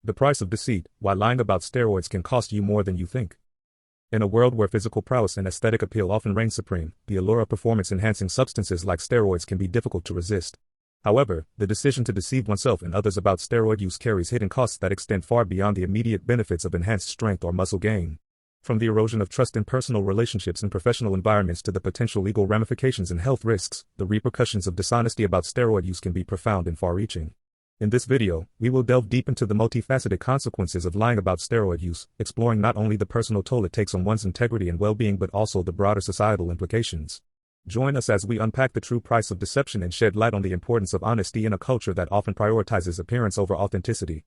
The price of deceit, why lying about steroids can cost you more than you think. In a world where physical prowess and aesthetic appeal often reign supreme, the allure of performance-enhancing substances like steroids can be difficult to resist. However, the decision to deceive oneself and others about steroid use carries hidden costs that extend far beyond the immediate benefits of enhanced strength or muscle gain. From the erosion of trust in personal relationships and professional environments to the potential legal ramifications and health risks, the repercussions of dishonesty about steroid use can be profound and far-reaching. In this video, we will delve deep into the multifaceted consequences of lying about steroid use, exploring not only the personal toll it takes on one's integrity and well-being but also the broader societal implications. Join us as we unpack the true price of deception and shed light on the importance of honesty in a culture that often prioritizes appearance over authenticity.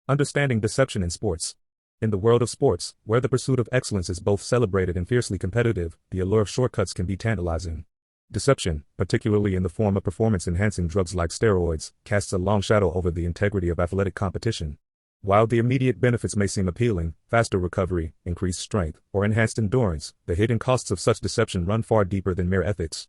Understanding deception in sports. In the world of sports, where the pursuit of excellence is both celebrated and fiercely competitive, the allure of shortcuts can be tantalizing. Deception, particularly in the form of performance-enhancing drugs like steroids, casts a long shadow over the integrity of athletic competition. While the immediate benefits may seem appealing, faster recovery, increased strength, or enhanced endurance, the hidden costs of such deception run far deeper than mere ethics.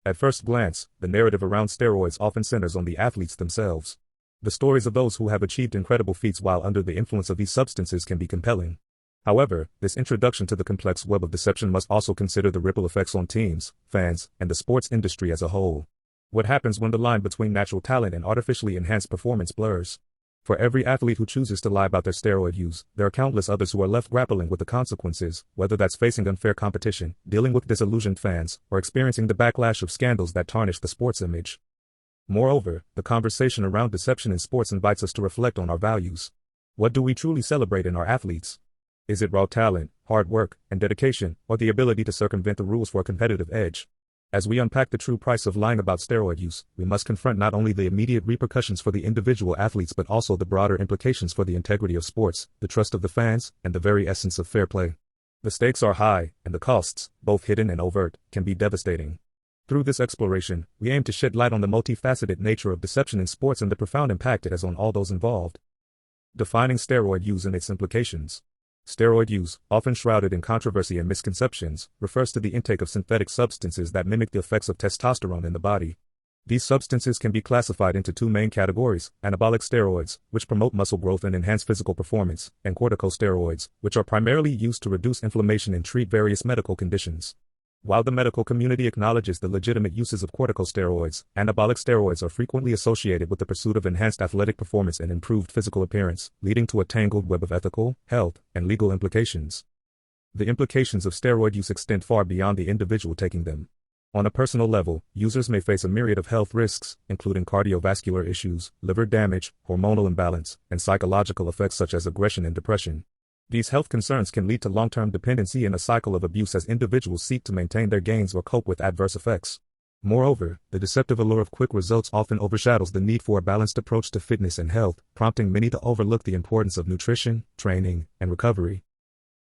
At first glance, the narrative around steroids often centers on the athletes themselves. The stories of those who have achieved incredible feats while under the influence of these substances can be compelling. However, this introduction to the complex web of deception must also consider the ripple effects on teams, fans, and the sports industry as a whole. What happens when the line between natural talent and artificially enhanced performance blurs? For every athlete who chooses to lie about their steroid use, there are countless others who are left grappling with the consequences, whether that's facing unfair competition, dealing with disillusioned fans, or experiencing the backlash of scandals that tarnish the sports image. Moreover, the conversation around deception in sports invites us to reflect on our values. What do we truly celebrate in our athletes? Is it raw talent, hard work, and dedication, or the ability to circumvent the rules for a competitive edge? As we unpack the true price of lying about steroid use, we must confront not only the immediate repercussions for the individual athletes but also the broader implications for the integrity of sports, the trust of the fans, and the very essence of fair play. The stakes are high, and the costs, both hidden and overt, can be devastating. Through this exploration, we aim to shed light on the multifaceted nature of deception in sports and the profound impact it has on all those involved. Defining steroid use and its implications. Steroid use, often shrouded in controversy and misconceptions, refers to the intake of synthetic substances that mimic the effects of testosterone in the body. These substances can be classified into two main categories: anabolic steroids, which promote muscle growth and enhance physical performance, and corticosteroids, which are primarily used to reduce inflammation and treat various medical conditions. While the medical community acknowledges the legitimate uses of corticosteroids, anabolic steroids are frequently associated with the pursuit of enhanced athletic performance and improved physical appearance, leading to a tangled web of ethical, health, and legal implications. The implications of steroid use extend far beyond the individual taking them. On a personal level, users may face a myriad of health risks, including cardiovascular issues, liver damage, hormonal imbalance, and psychological effects such as aggression and depression. These health concerns can lead to long-term dependency and a cycle of abuse as individuals seek to maintain their gains or cope with adverse effects. Moreover, the deceptive allure of quick results often overshadows the need for a balanced approach to fitness and health, prompting many to overlook the importance of nutrition, training, and recovery.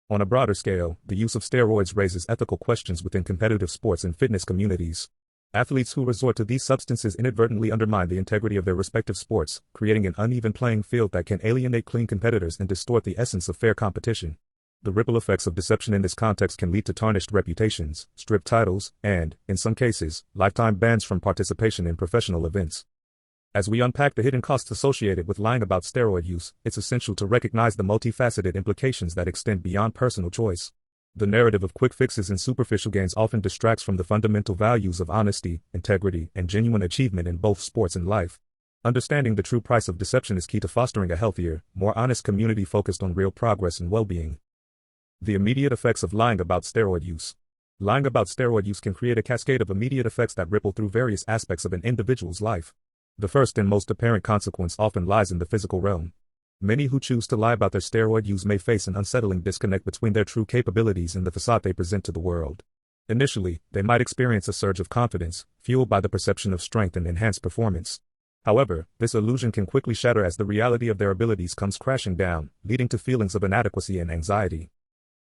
On a broader scale, the use of steroids raises ethical questions within competitive sports and fitness communities. Athletes who resort to these substances inadvertently undermine the integrity of their respective sports, creating an uneven playing field that can alienate clean competitors and distort the essence of fair competition. The ripple effects of deception in this context can lead to tarnished reputations, stripped titles, and, in some cases, lifetime bans from participation in professional events. As we unpack the hidden costs associated with lying about steroid use, it's essential to recognize the multifaceted implications that extend beyond personal choice. The narrative of quick fixes and superficial gains often distracts from the fundamental values of honesty, integrity, and genuine achievement in both sports and life. Understanding the true price of deception is key to fostering a healthier, more honest community focused on real progress and well-being. The immediate effects of lying about steroid use. Lying about steroid use can create a cascade of immediate effects that ripple through various aspects of an individual's life. The first and most apparent consequence often lies in the physical realm. Many who choose to lie about their steroid use may face an unsettling disconnect between their true capabilities and the facade they present to the world. Initially, they might experience a surge of confidence, fueled by the perception of strength and enhanced performance. However, this illusion can quickly shatter as the reality of their abilities comes crashing down, leading to feelings of inadequacy and anxiety.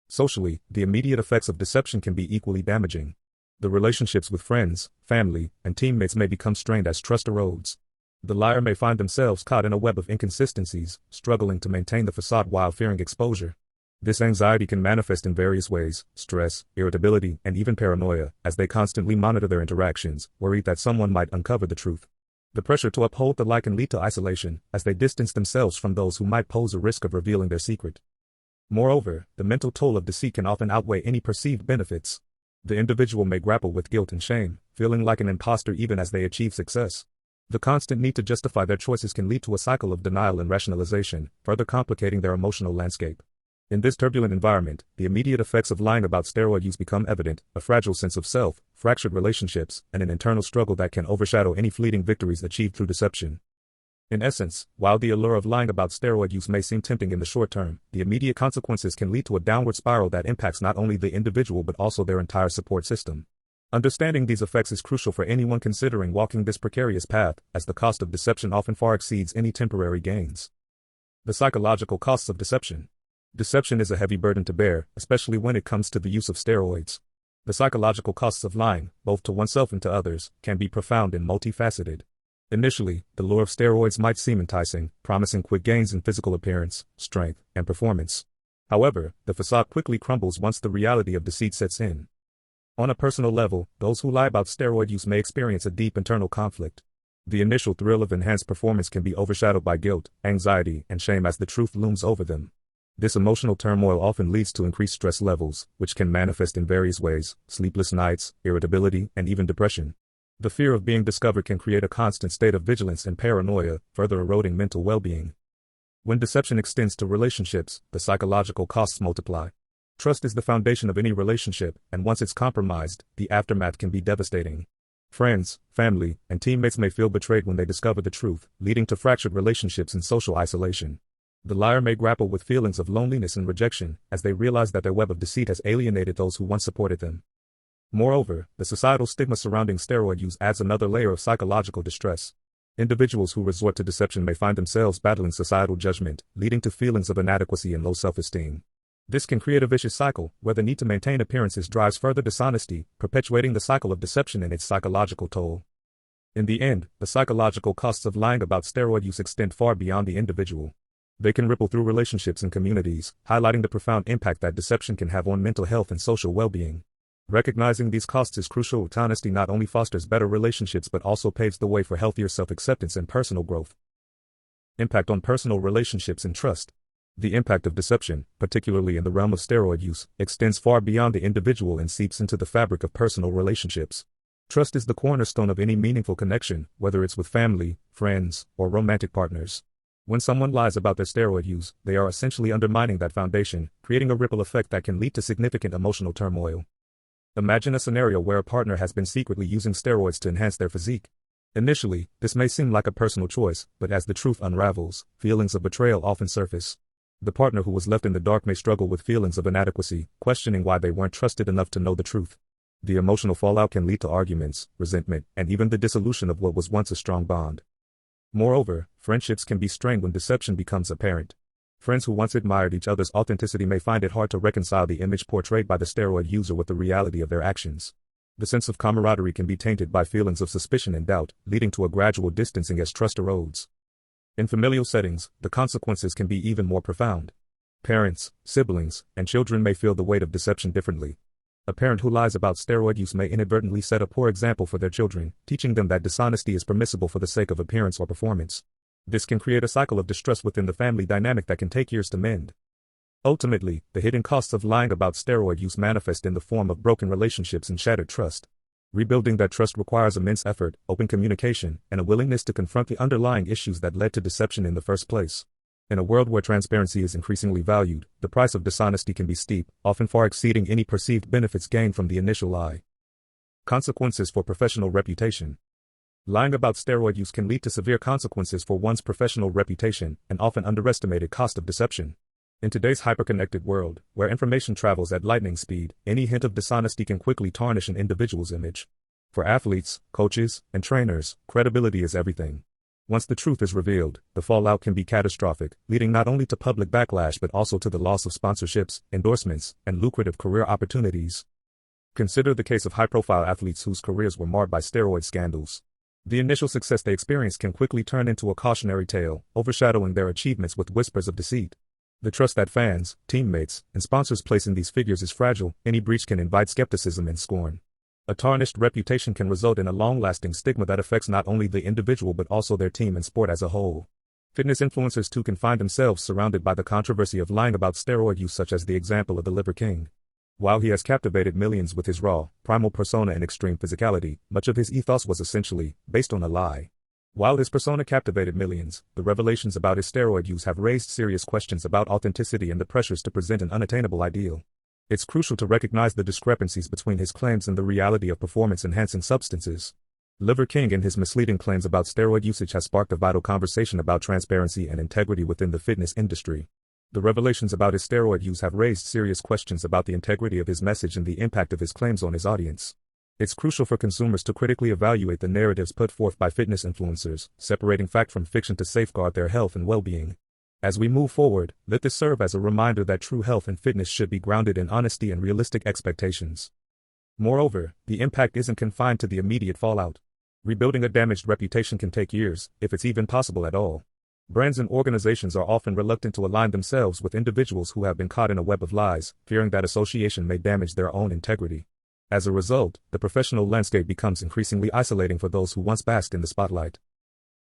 Socially, the immediate effects of deception can be equally damaging. The relationships with friends, family, and teammates may become strained as trust erodes. The liar may find themselves caught in a web of inconsistencies, struggling to maintain the facade while fearing exposure. This anxiety can manifest in various ways: stress, irritability, and even paranoia, as they constantly monitor their interactions, worried that someone might uncover the truth. The pressure to uphold the lie can lead to isolation, as they distance themselves from those who might pose a risk of revealing their secret. Moreover, the mental toll of deceit can often outweigh any perceived benefits. The individual may grapple with guilt and shame, feeling like an imposter even as they achieve success. The constant need to justify their choices can lead to a cycle of denial and rationalization, further complicating their emotional landscape. In this turbulent environment, the immediate effects of lying about steroid use become evident: a fragile sense of self, fractured relationships, and an internal struggle that can overshadow any fleeting victories achieved through deception. In essence, while the allure of lying about steroid use may seem tempting in the short term, the immediate consequences can lead to a downward spiral that impacts not only the individual but also their entire support system. Understanding these effects is crucial for anyone considering walking this precarious path, as the cost of deception often far exceeds any temporary gains. The psychological costs of deception. Deception is a heavy burden to bear, especially when it comes to the use of steroids. The psychological costs of lying, both to oneself and to others, can be profound and multifaceted. Initially, the lure of steroids might seem enticing, promising quick gains in physical appearance, strength, and performance. However, the facade quickly crumbles once the reality of deceit sets in. On a personal level, those who lie about steroid use may experience a deep internal conflict. The initial thrill of enhanced performance can be overshadowed by guilt, anxiety, and shame as the truth looms over them. This emotional turmoil often leads to increased stress levels, which can manifest in various ways: sleepless nights, irritability, and even depression. The fear of being discovered can create a constant state of vigilance and paranoia, further eroding mental well-being. When deception extends to relationships, the psychological costs multiply. Trust is the foundation of any relationship, and once it's compromised, the aftermath can be devastating. Friends, family, and teammates may feel betrayed when they discover the truth, leading to fractured relationships and social isolation. The liar may grapple with feelings of loneliness and rejection, as they realize that their web of deceit has alienated those who once supported them. Moreover, the societal stigma surrounding steroid use adds another layer of psychological distress. Individuals who resort to deception may find themselves battling societal judgment, leading to feelings of inadequacy and low self-esteem. This can create a vicious cycle, where the need to maintain appearances drives further dishonesty, perpetuating the cycle of deception and its psychological toll. In the end, the psychological costs of lying about steroid use extend far beyond the individual. They can ripple through relationships and communities, highlighting the profound impact that deception can have on mental health and social well-being. Recognizing these costs is crucial. Honesty not only fosters better relationships but also paves the way for healthier self-acceptance and personal growth. Impact on personal relationships and trust. The impact of deception, particularly in the realm of steroid use, extends far beyond the individual and seeps into the fabric of personal relationships. Trust is the cornerstone of any meaningful connection, whether it's with family, friends, or romantic partners. When someone lies about their steroid use, they are essentially undermining that foundation, creating a ripple effect that can lead to significant emotional turmoil. Imagine a scenario where a partner has been secretly using steroids to enhance their physique. Initially, this may seem like a personal choice, but as the truth unravels, feelings of betrayal often surface. The partner who was left in the dark may struggle with feelings of inadequacy, questioning why they weren't trusted enough to know the truth. The emotional fallout can lead to arguments, resentment, and even the dissolution of what was once a strong bond. Moreover, friendships can be strained when deception becomes apparent. Friends who once admired each other's authenticity may find it hard to reconcile the image portrayed by the steroid user with the reality of their actions. The sense of camaraderie can be tainted by feelings of suspicion and doubt, leading to a gradual distancing as trust erodes. In familial settings, the consequences can be even more profound. Parents, siblings, and children may feel the weight of deception differently. A parent who lies about steroid use may inadvertently set a poor example for their children, teaching them that dishonesty is permissible for the sake of appearance or performance. This can create a cycle of distress within the family dynamic that can take years to mend. Ultimately, the hidden costs of lying about steroid use manifest in the form of broken relationships and shattered trust. Rebuilding that trust requires immense effort, open communication, and a willingness to confront the underlying issues that led to deception in the first place. In a world where transparency is increasingly valued, the price of dishonesty can be steep, often far exceeding any perceived benefits gained from the initial lie. Consequences for professional reputation. Lying about steroid use can lead to severe consequences for one's professional reputation, an often underestimated cost of deception. In today's hyperconnected world, where information travels at lightning speed, any hint of dishonesty can quickly tarnish an individual's image. For athletes, coaches, and trainers, credibility is everything. Once the truth is revealed, the fallout can be catastrophic, leading not only to public backlash but also to the loss of sponsorships, endorsements, and lucrative career opportunities. Consider the case of high-profile athletes whose careers were marred by steroid scandals. The initial success they experienced can quickly turn into a cautionary tale, overshadowing their achievements with whispers of deceit. The trust that fans, teammates, and sponsors place in these figures is fragile. Any breach can invite skepticism and scorn. A tarnished reputation can result in a long-lasting stigma that affects not only the individual but also their team and sport as a whole. Fitness influencers too can find themselves surrounded by the controversy of lying about steroid use, such as the example of the Liver King. While he has captivated millions with his raw, primal persona and extreme physicality, much of his ethos was essentially based on a lie. While his persona captivated millions, the revelations about his steroid use have raised serious questions about authenticity and the pressures to present an unattainable ideal. It's crucial to recognize the discrepancies between his claims and the reality of performance-enhancing substances. Liver King and his misleading claims about steroid usage has sparked a vital conversation about transparency and integrity within the fitness industry. The revelations about his steroid use have raised serious questions about the integrity of his message and the impact of his claims on his audience. It's crucial for consumers to critically evaluate the narratives put forth by fitness influencers, separating fact from fiction to safeguard their health and well-being. As we move forward, let this serve as a reminder that true health and fitness should be grounded in honesty and realistic expectations. Moreover, the impact isn't confined to the immediate fallout. Rebuilding a damaged reputation can take years, if it's even possible at all. Brands and organizations are often reluctant to align themselves with individuals who have been caught in a web of lies, fearing that association may damage their own integrity. As a result, the professional landscape becomes increasingly isolating for those who once basked in the spotlight.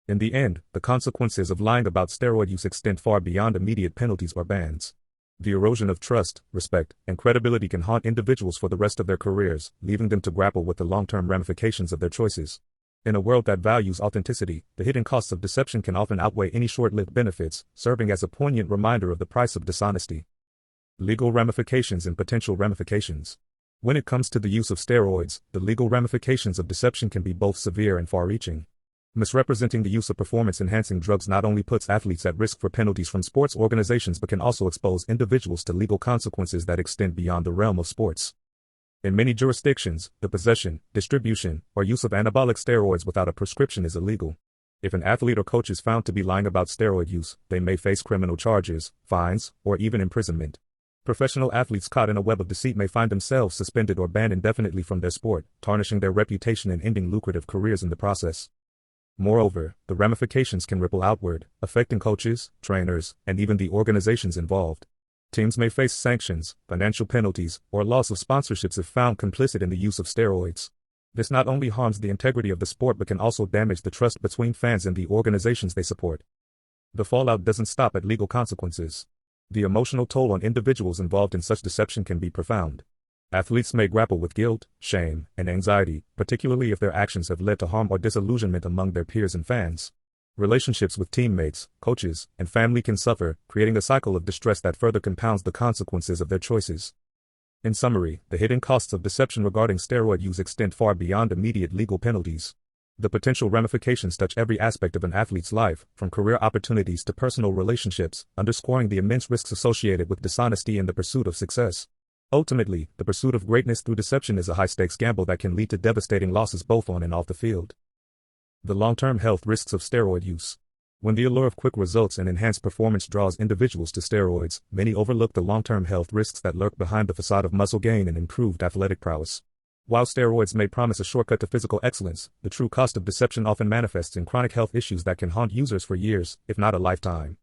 In the end, the consequences of lying about steroid use extend far beyond immediate penalties or bans. The erosion of trust, respect, and credibility can haunt individuals for the rest of their careers, leaving them to grapple with the long-term ramifications of their choices. In a world that values authenticity, the hidden costs of deception can often outweigh any short-lived benefits, serving as a poignant reminder of the price of dishonesty. Legal ramifications and potential ramifications. When it comes to the use of steroids, the legal ramifications of deception can be both severe and far-reaching. Misrepresenting the use of performance-enhancing drugs not only puts athletes at risk for penalties from sports organizations but can also expose individuals to legal consequences that extend beyond the realm of sports. In many jurisdictions, the possession, distribution, or use of anabolic steroids without a prescription is illegal. If an athlete or coach is found to be lying about steroid use, they may face criminal charges, fines, or even imprisonment. Professional athletes caught in a web of deceit may find themselves suspended or banned indefinitely from their sport, tarnishing their reputation and ending lucrative careers in the process. Moreover, the ramifications can ripple outward, affecting coaches, trainers, and even the organizations involved. Teams may face sanctions, financial penalties, or loss of sponsorships if found complicit in the use of steroids. This not only harms the integrity of the sport but can also damage the trust between fans and the organizations they support. The fallout doesn't stop at legal consequences. The emotional toll on individuals involved in such deception can be profound. Athletes may grapple with guilt, shame, and anxiety, particularly if their actions have led to harm or disillusionment among their peers and fans. Relationships with teammates, coaches, and family can suffer, creating a cycle of distress that further compounds the consequences of their choices. In summary, the hidden costs of deception regarding steroid use extend far beyond immediate legal penalties. The potential ramifications touch every aspect of an athlete's life, from career opportunities to personal relationships, underscoring the immense risks associated with dishonesty in the pursuit of success. Ultimately, the pursuit of greatness through deception is a high-stakes gamble that can lead to devastating losses both on and off the field. The long-term health risks of steroid use. When the allure of quick results and enhanced performance draws individuals to steroids, many overlook the long-term health risks that lurk behind the facade of muscle gain and improved athletic prowess. While steroids may promise a shortcut to physical excellence, the true cost of deception often manifests in chronic health issues that can haunt users for years, if not a lifetime.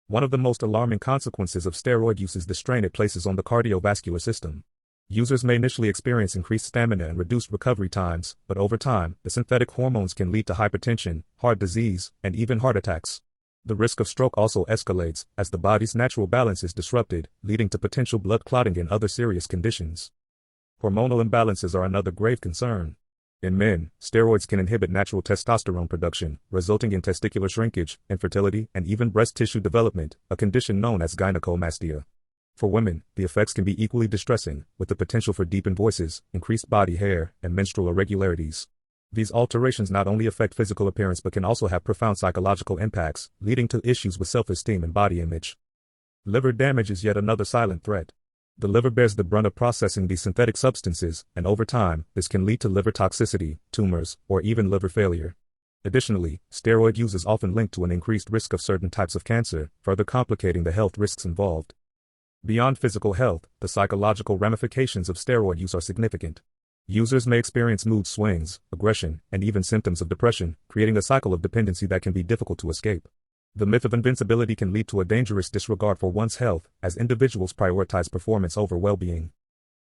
One of the most alarming consequences of steroid use is the strain it places on the cardiovascular system. Users may initially experience increased stamina and reduced recovery times, but over time, the synthetic hormones can lead to hypertension, heart disease, and even heart attacks. The risk of stroke also escalates, as the body's natural balance is disrupted, leading to potential blood clotting and other serious conditions. Hormonal imbalances are another grave concern. In men, steroids can inhibit natural testosterone production, resulting in testicular shrinkage, infertility, and even breast tissue development, a condition known as gynecomastia. For women, the effects can be equally distressing, with the potential for deepened voices, increased body hair, and menstrual irregularities. These alterations not only affect physical appearance but can also have profound psychological impacts, leading to issues with self-esteem and body image. Liver damage is yet another silent threat. The liver bears the brunt of processing these synthetic substances, and over time, this can lead to liver toxicity, tumors, or even liver failure. Additionally, steroid use is often linked to an increased risk of certain types of cancer, further complicating the health risks involved. Beyond physical health, the psychological ramifications of steroid use are significant. Users may experience mood swings, aggression, and even symptoms of depression, creating a cycle of dependency that can be difficult to escape. The myth of invincibility can lead to a dangerous disregard for one's health, as individuals prioritize performance over well-being.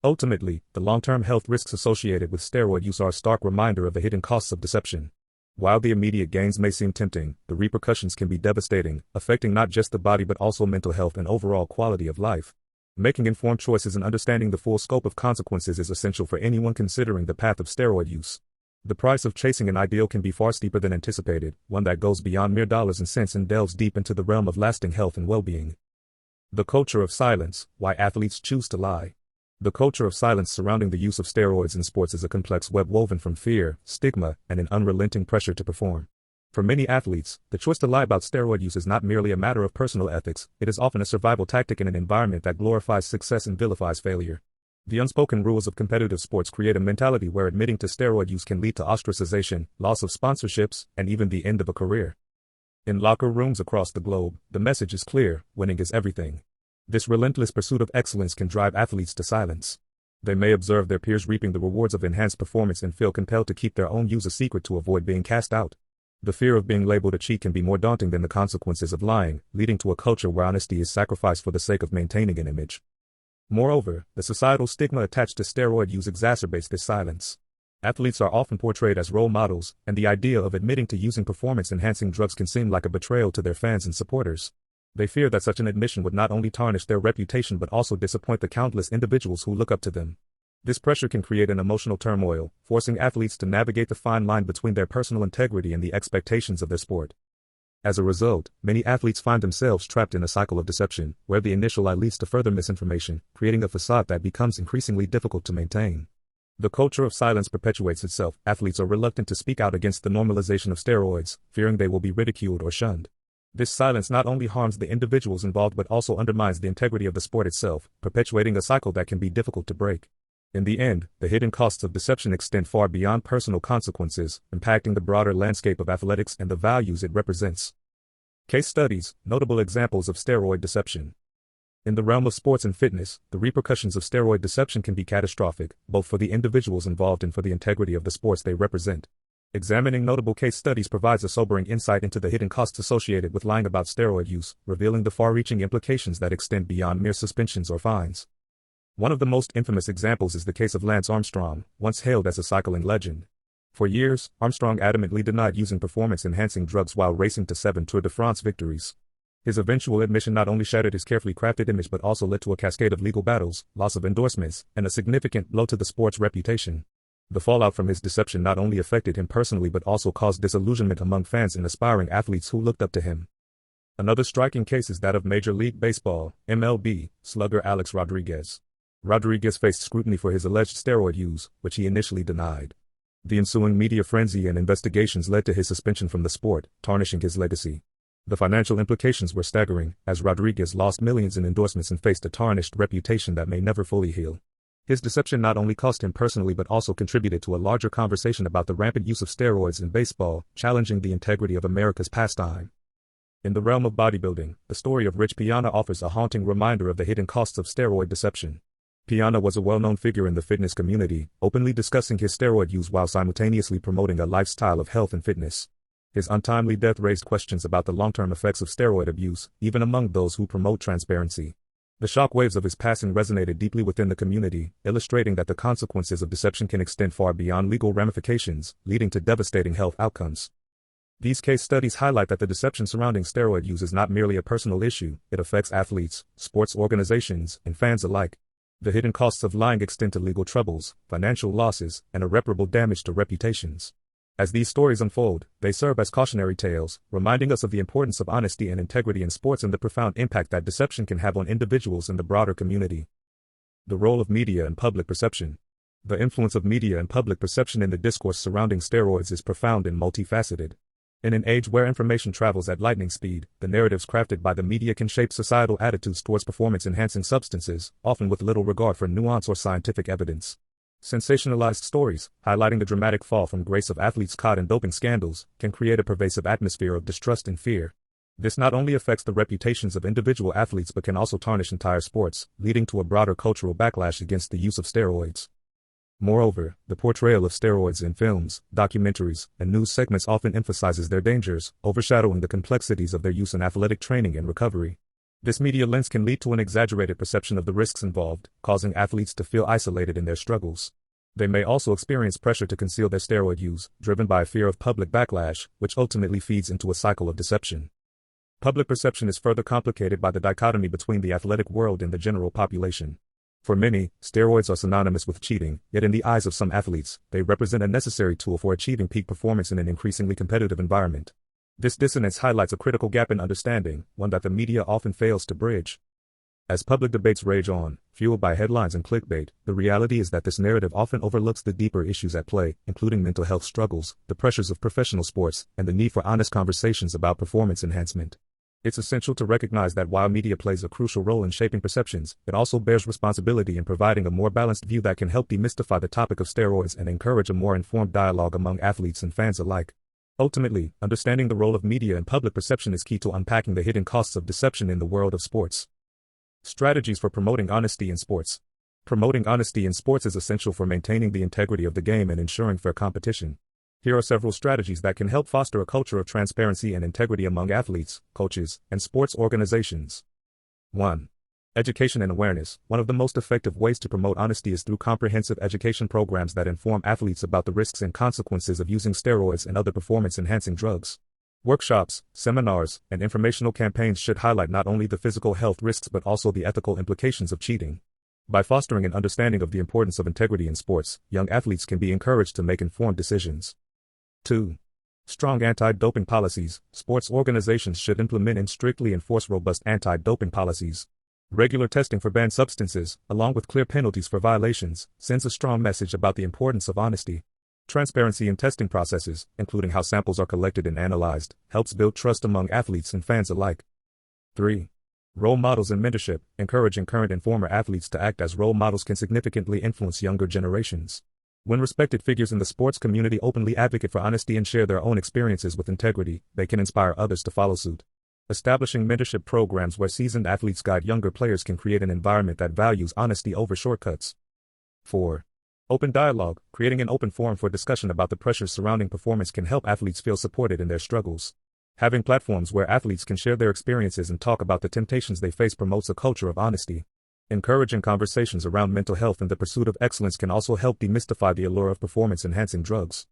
Ultimately, the long-term health risks associated with steroid use are a stark reminder of the hidden costs of deception. While the immediate gains may seem tempting, the repercussions can be devastating, affecting not just the body but also mental health and overall quality of life. Making informed choices and understanding the full scope of consequences is essential for anyone considering the path of steroid use. The price of chasing an ideal can be far steeper than anticipated, one that goes beyond mere dollars and cents and delves deep into the realm of lasting health and well-being. The culture of silence: why athletes choose to lie. The culture of silence surrounding the use of steroids in sports is a complex web woven from fear, stigma, and an unrelenting pressure to perform. For many athletes, the choice to lie about steroid use is not merely a matter of personal ethics, it is often a survival tactic in an environment that glorifies success and vilifies failure. The unspoken rules of competitive sports create a mentality where admitting to steroid use can lead to ostracization, loss of sponsorships, and even the end of a career. In locker rooms across the globe, the message is clear: winning is everything. This relentless pursuit of excellence can drive athletes to silence. They may observe their peers reaping the rewards of enhanced performance and feel compelled to keep their own use a secret to avoid being cast out. The fear of being labeled a cheat can be more daunting than the consequences of lying, leading to a culture where honesty is sacrificed for the sake of maintaining an image. Moreover, the societal stigma attached to steroid use exacerbates this silence. Athletes are often portrayed as role models, and the idea of admitting to using performance-enhancing drugs can seem like a betrayal to their fans and supporters. They fear that such an admission would not only tarnish their reputation but also disappoint the countless individuals who look up to them. This pressure can create an emotional turmoil, forcing athletes to navigate the fine line between their personal integrity and the expectations of their sport. As a result, many athletes find themselves trapped in a cycle of deception, where the initial lie leads to further misinformation, creating a facade that becomes increasingly difficult to maintain. The culture of silence perpetuates itself. Athletes are reluctant to speak out against the normalization of steroids, fearing they will be ridiculed or shunned. This silence not only harms the individuals involved but also undermines the integrity of the sport itself, perpetuating a cycle that can be difficult to break. In the end, the hidden costs of deception extend far beyond personal consequences, impacting the broader landscape of athletics and the values it represents. Case studies: notable examples of steroid deception. In the realm of sports and fitness, the repercussions of steroid deception can be catastrophic, both for the individuals involved and for the integrity of the sports they represent. Examining notable case studies provides a sobering insight into the hidden costs associated with lying about steroid use, revealing the far-reaching implications that extend beyond mere suspensions or fines. One of the most infamous examples is the case of Lance Armstrong, once hailed as a cycling legend. For years, Armstrong adamantly denied using performance-enhancing drugs while racing to 7 Tour de France victories. His eventual admission not only shattered his carefully crafted image but also led to a cascade of legal battles, loss of endorsements, and a significant blow to the sport's reputation. The fallout from his deception not only affected him personally but also caused disillusionment among fans and aspiring athletes who looked up to him. Another striking case is that of Major League Baseball, MLB, slugger Alex Rodriguez. Rodriguez faced scrutiny for his alleged steroid use, which he initially denied. The ensuing media frenzy and investigations led to his suspension from the sport, tarnishing his legacy. The financial implications were staggering, as Rodriguez lost millions in endorsements and faced a tarnished reputation that may never fully heal. His deception not only cost him personally but also contributed to a larger conversation about the rampant use of steroids in baseball, challenging the integrity of America's pastime. In the realm of bodybuilding, the story of Rich Piana offers a haunting reminder of the hidden costs of steroid deception. Piana was a well-known figure in the fitness community, openly discussing his steroid use while simultaneously promoting a lifestyle of health and fitness. His untimely death raised questions about the long-term effects of steroid abuse, even among those who promote transparency. The shockwaves of his passing resonated deeply within the community, illustrating that the consequences of deception can extend far beyond legal ramifications, leading to devastating health outcomes. These case studies highlight that the deception surrounding steroid use is not merely a personal issue, it affects athletes, sports organizations, and fans alike. The hidden costs of lying extend to legal troubles, financial losses, and irreparable damage to reputations. As these stories unfold, they serve as cautionary tales, reminding us of the importance of honesty and integrity in sports and the profound impact that deception can have on individuals and the broader community. The role of media and public perception. The influence of media and public perception in the discourse surrounding steroids is profound and multifaceted. In an age where information travels at lightning speed, the narratives crafted by the media can shape societal attitudes towards performance-enhancing substances, often with little regard for nuance or scientific evidence. Sensationalized stories, highlighting the dramatic fall from grace of athletes caught in doping scandals, can create a pervasive atmosphere of distrust and fear. This not only affects the reputations of individual athletes but can also tarnish entire sports, leading to a broader cultural backlash against the use of steroids. Moreover, the portrayal of steroids in films, documentaries, and news segments often emphasizes their dangers, overshadowing the complexities of their use in athletic training and recovery. This media lens can lead to an exaggerated perception of the risks involved, causing athletes to feel isolated in their struggles. They may also experience pressure to conceal their steroid use, driven by a fear of public backlash, which ultimately feeds into a cycle of deception. Public perception is further complicated by the dichotomy between the athletic world and the general population. For many, steroids are synonymous with cheating, yet in the eyes of some athletes, they represent a necessary tool for achieving peak performance in an increasingly competitive environment. This dissonance highlights a critical gap in understanding, one that the media often fails to bridge. As public debates rage on, fueled by headlines and clickbait, the reality is that this narrative often overlooks the deeper issues at play, including mental health struggles, the pressures of professional sports, and the need for honest conversations about performance enhancement. It's essential to recognize that while media plays a crucial role in shaping perceptions, it also bears responsibility in providing a more balanced view that can help demystify the topic of steroids and encourage a more informed dialogue among athletes and fans alike. Ultimately, understanding the role of media and public perception is key to unpacking the hidden costs of deception in the world of sports. Strategies for promoting honesty in sports. Promoting honesty in sports is essential for maintaining the integrity of the game and ensuring fair competition. Here are several strategies that can help foster a culture of transparency and integrity among athletes, coaches, and sports organizations. 1. Education and awareness. One of the most effective ways to promote honesty is through comprehensive education programs that inform athletes about the risks and consequences of using steroids and other performance-enhancing drugs. Workshops, seminars, and informational campaigns should highlight not only the physical health risks but also the ethical implications of cheating. By fostering an understanding of the importance of integrity in sports, young athletes can be encouraged to make informed decisions. 2. Strong anti-doping policies. Sports organizations should implement and strictly enforce robust anti-doping policies. Regular testing for banned substances, along with clear penalties for violations, sends a strong message about the importance of honesty. Transparency in testing processes, including how samples are collected and analyzed, helps build trust among athletes and fans alike. 3. Role models and mentorship. Encouraging current and former athletes to act as role models can significantly influence younger generations. When respected figures in the sports community openly advocate for honesty and share their own experiences with integrity, they can inspire others to follow suit. Establishing mentorship programs where seasoned athletes guide younger players can create an environment that values honesty over shortcuts. 4. Open dialogue. Creating an open forum for discussion about the pressures surrounding performance can help athletes feel supported in their struggles. Having platforms where athletes can share their experiences and talk about the temptations they face promotes a culture of honesty. Encouraging conversations around mental health and the pursuit of excellence can also help demystify the allure of performance-enhancing drugs.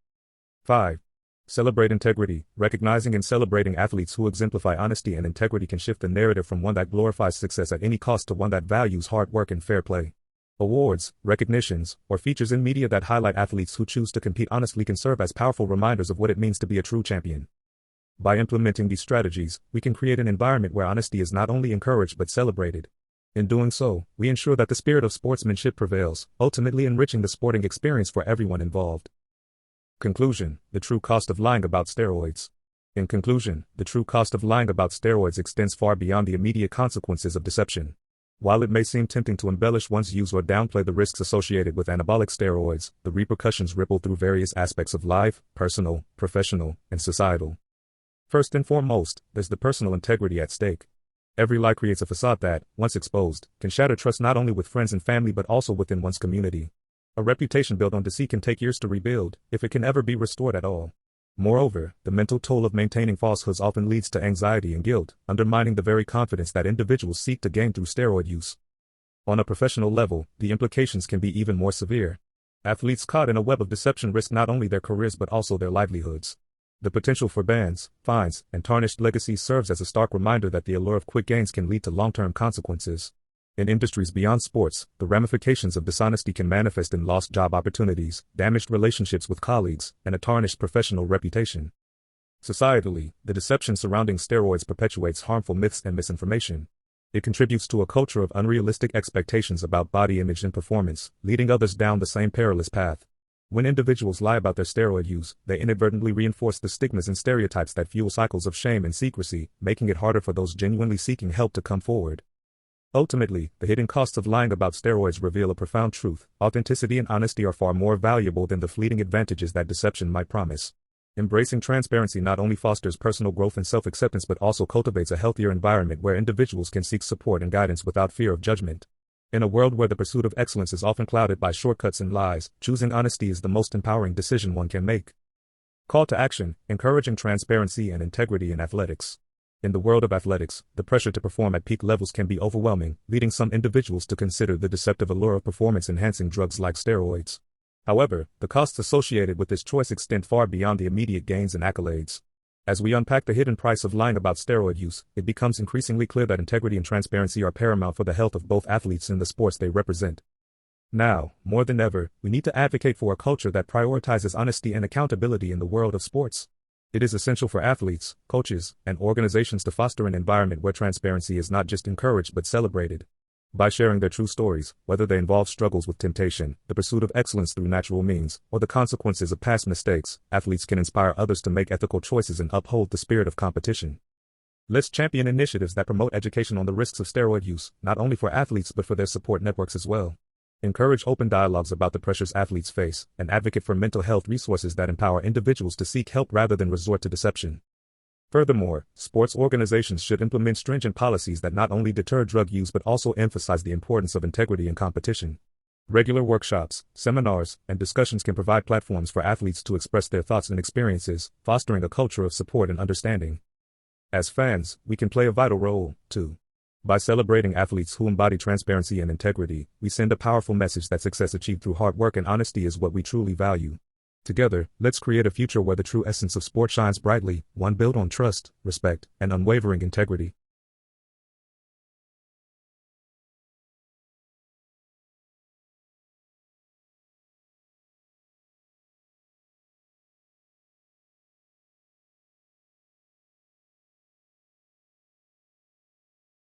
5. Celebrate integrity. Recognizing and celebrating athletes who exemplify honesty and integrity can shift the narrative from one that glorifies success at any cost to one that values hard work and fair play. Awards, recognitions, or features in media that highlight athletes who choose to compete honestly can serve as powerful reminders of what it means to be a true champion. By implementing these strategies, we can create an environment where honesty is not only encouraged but celebrated. In doing so, we ensure that the spirit of sportsmanship prevails, ultimately enriching the sporting experience for everyone involved. Conclusion: the true cost of lying about steroids. In conclusion, the true cost of lying about steroids extends far beyond the immediate consequences of deception. While it may seem tempting to embellish one's use or downplay the risks associated with anabolic steroids, the repercussions ripple through various aspects of life, personal, professional, and societal. First and foremost, there's the personal integrity at stake. Every lie creates a facade that, once exposed, can shatter trust not only with friends and family but also within one's community. A reputation built on deceit can take years to rebuild, if it can ever be restored at all. Moreover, the mental toll of maintaining falsehoods often leads to anxiety and guilt, undermining the very confidence that individuals seek to gain through steroid use. On a professional level, the implications can be even more severe. Athletes caught in a web of deception risk not only their careers but also their livelihoods. The potential for bans, fines, and tarnished legacies serves as a stark reminder that the allure of quick gains can lead to long-term consequences. In industries beyond sports, the ramifications of dishonesty can manifest in lost job opportunities, damaged relationships with colleagues, and a tarnished professional reputation. Societally, the deception surrounding steroids perpetuates harmful myths and misinformation. It contributes to a culture of unrealistic expectations about body image and performance, leading others down the same perilous path. When individuals lie about their steroid use, they inadvertently reinforce the stigmas and stereotypes that fuel cycles of shame and secrecy, making it harder for those genuinely seeking help to come forward. Ultimately, the hidden costs of lying about steroids reveal a profound truth. Authenticity and honesty are far more valuable than the fleeting advantages that deception might promise. Embracing transparency not only fosters personal growth and self-acceptance but also cultivates a healthier environment where individuals can seek support and guidance without fear of judgment. In a world where the pursuit of excellence is often clouded by shortcuts and lies, choosing honesty is the most empowering decision one can make. Call to action: encouraging transparency and integrity in athletics. In the world of athletics, the pressure to perform at peak levels can be overwhelming, leading some individuals to consider the deceptive allure of performance-enhancing drugs like steroids. However, the costs associated with this choice extend far beyond the immediate gains and accolades. As we unpack the hidden price of lying about steroid use, it becomes increasingly clear that integrity and transparency are paramount for the health of both athletes and the sports they represent. Now, more than ever, we need to advocate for a culture that prioritizes honesty and accountability in the world of sports. It is essential for athletes, coaches, and organizations to foster an environment where transparency is not just encouraged but celebrated. By sharing their true stories, whether they involve struggles with temptation, the pursuit of excellence through natural means, or the consequences of past mistakes, athletes can inspire others to make ethical choices and uphold the spirit of competition. Let's champion initiatives that promote education on the risks of steroid use, not only for athletes but for their support networks as well. Encourage open dialogues about the pressures athletes face, and advocate for mental health resources that empower individuals to seek help rather than resort to deception. Furthermore, sports organizations should implement stringent policies that not only deter drug use but also emphasize the importance of integrity in competition. Regular workshops, seminars, and discussions can provide platforms for athletes to express their thoughts and experiences, fostering a culture of support and understanding. As fans, we can play a vital role, too. By celebrating athletes who embody transparency and integrity, we send a powerful message that success achieved through hard work and honesty is what we truly value. Together, let's create a future where the true essence of sport shines brightly, one built on trust, respect, and unwavering integrity.